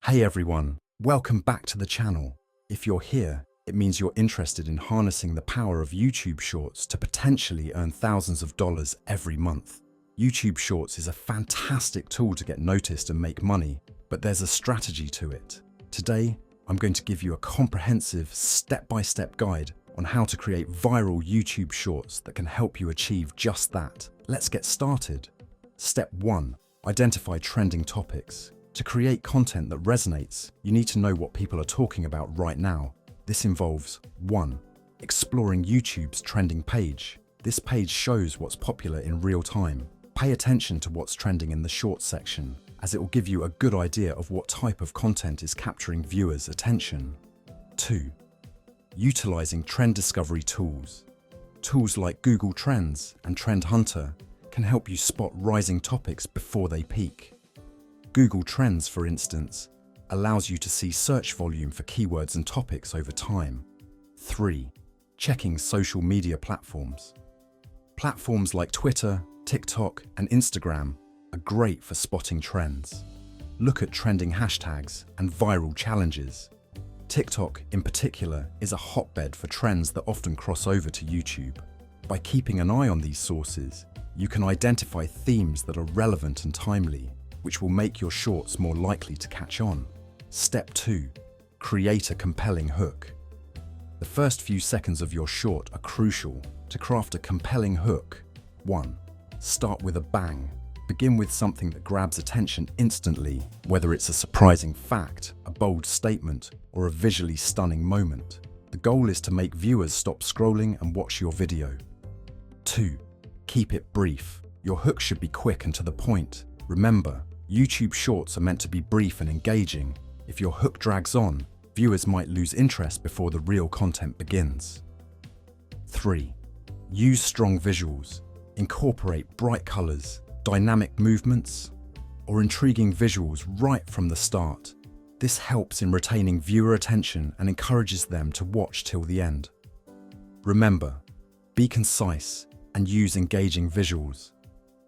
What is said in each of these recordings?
Hey everyone, welcome back to the channel. If you're here, it means you're interested in harnessing the power of YouTube Shorts to potentially earn thousands of dollars every month. YouTube Shorts is a fantastic tool to get noticed and make money, but there's a strategy to it. Today, I'm going to give you a comprehensive step-by-step guide on how to create viral YouTube Shorts that can help you achieve just that. Let's get started. Step 1. Identify trending topics. To create content that resonates, you need to know what people are talking about right now. This involves 1. Exploring YouTube's trending page. This page shows what's popular in real time. Pay attention to what's trending in the Shorts section, as it will give you a good idea of what type of content is capturing viewers' attention. 2. Utilizing trend discovery tools. Tools like Google Trends and Trend Hunter can help you spot rising topics before they peak. Google Trends, for instance, allows you to see search volume for keywords and topics over time. 3. Checking social media platforms. Platforms like Twitter, TikTok, and Instagram are great for spotting trends. Look at trending hashtags and viral challenges. TikTok, in particular, is a hotbed for trends that often cross over to YouTube. By keeping an eye on these sources, you can identify themes that are relevant and timely, which will make your shorts more likely to catch on. Step 2. Create a compelling hook. The first few seconds of your short are crucial to craft a compelling hook. 1. Start with a bang. Begin with something that grabs attention instantly, whether it's a surprising fact, a bold statement, or a visually stunning moment. The goal is to make viewers stop scrolling and watch your video. 2. Keep it brief. Your hook should be quick and to the point. Remember, YouTube Shorts are meant to be brief and engaging. If your hook drags on, viewers might lose interest before the real content begins. 3. Use strong visuals. Incorporate bright colors, dynamic movements, or intriguing visuals right from the start. This helps in retaining viewer attention and encourages them to watch till the end. Remember, be concise and use engaging visuals.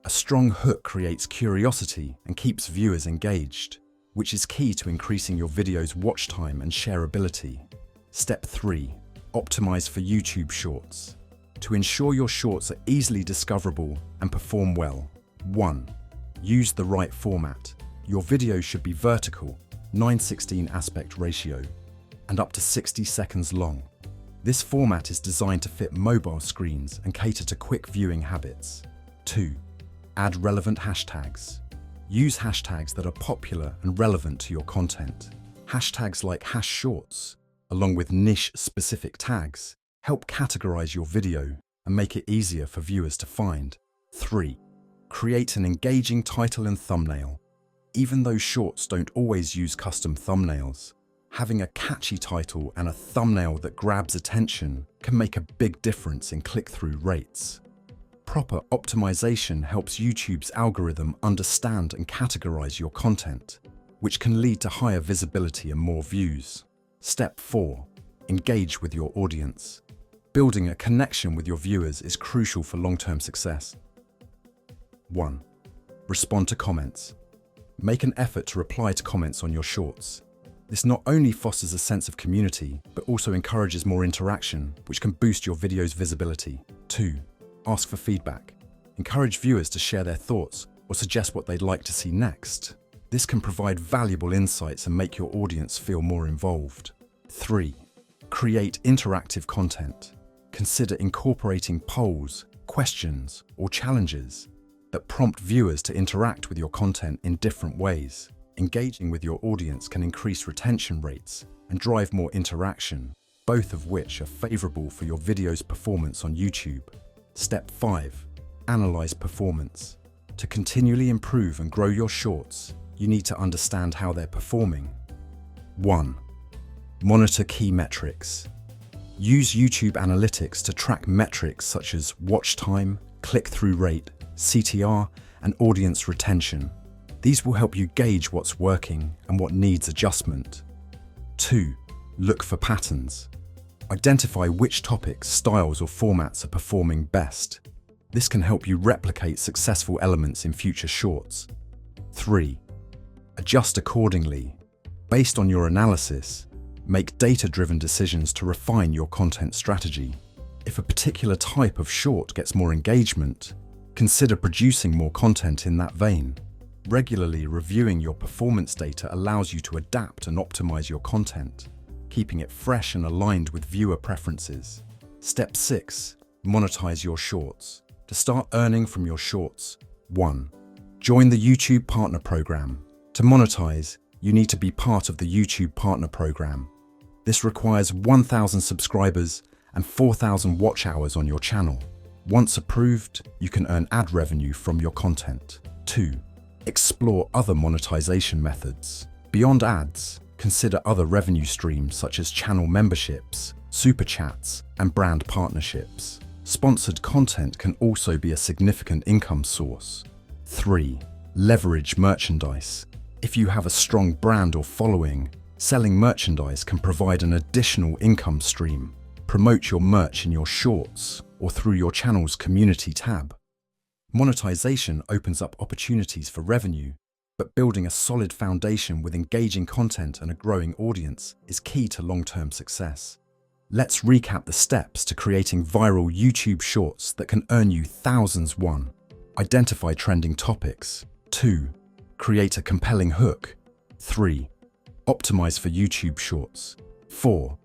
A strong hook creates curiosity and keeps viewers engaged, which is key to increasing your video's watch time and shareability. Step 3. Optimize for YouTube Shorts. To ensure your shorts are easily discoverable and perform well. 1. Use the right format. Your video should be vertical, 9:16 aspect ratio, and up to 60 seconds long. This format is designed to fit mobile screens and cater to quick viewing habits. 2. Add relevant hashtags. Use hashtags that are popular and relevant to your content. Hashtags like #shorts, along with niche-specific tags, help categorize your video and make it easier for viewers to find. 3. Create an engaging title and thumbnail. Even though shorts don't always use custom thumbnails, having a catchy title and a thumbnail that grabs attention can make a big difference in click-through rates. Proper optimization helps YouTube's algorithm understand and categorize your content, which can lead to higher visibility and more views. Step 4. Engage with your audience. Building a connection with your viewers is crucial for long-term success. 1. Respond to comments. Make an effort to reply to comments on your shorts. This not only fosters a sense of community, but also encourages more interaction, which can boost your video's visibility. 2. Ask for feedback. Encourage viewers to share their thoughts or suggest what they'd like to see next. This can provide valuable insights and make your audience feel more involved. 3. Create interactive content. Consider incorporating polls, questions, or challenges that prompt viewers to interact with your content in different ways. Engaging with your audience can increase retention rates and drive more interaction, both of which are favorable for your video's performance on YouTube. Step 5. Analyze performance. To continually improve and grow your shorts, you need to understand how they're performing. 1. Monitor key metrics. Use YouTube Analytics to track metrics such as watch time, click-through rate, CTR, and audience retention. These will help you gauge what's working and what needs adjustment. 2. Look for patterns. Identify which topics, styles, or formats are performing best. This can help you replicate successful elements in future shorts. 3. Adjust accordingly. Based on your analysis, make data-driven decisions to refine your content strategy. If a particular type of short gets more engagement, consider producing more content in that vein. Regularly reviewing your performance data allows you to adapt and optimize your content, keeping it fresh and aligned with viewer preferences. Step 6. Monetize your shorts. To start earning from your shorts, 1. Join the YouTube Partner Program. To monetize, you need to be part of the YouTube Partner Program. This requires 1,000 subscribers and 4,000 watch hours on your channel. Once approved, you can earn ad revenue from your content. 2. Explore other monetization methods. Beyond ads, consider other revenue streams such as channel memberships, super chats, and brand partnerships. Sponsored content can also be a significant income source. 3. Leverage merchandise. If you have a strong brand or following, selling merchandise can provide an additional income stream. Promote your merch in your shorts or through your channel's community tab. Monetization opens up opportunities for revenue, but building a solid foundation with engaging content and a growing audience is key to long-term success. Let's recap the steps to creating viral YouTube shorts that can earn you thousands. 1. Identify trending topics. 2. Create a compelling hook. 3. Optimize for YouTube shorts. 4.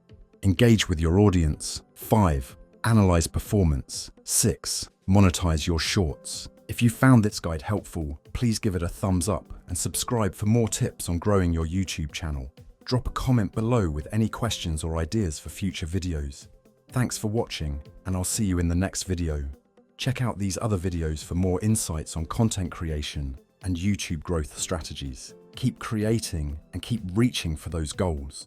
Engage with your audience. 5. Analyze performance. 6. Monetize your shorts. If you found this guide helpful, please give it a thumbs up and subscribe for more tips on growing your YouTube channel. Drop a comment below with any questions or ideas for future videos. Thanks for watching, and I'll see you in the next video. Check out these other videos for more insights on content creation and YouTube growth strategies. Keep creating and keep reaching for those goals.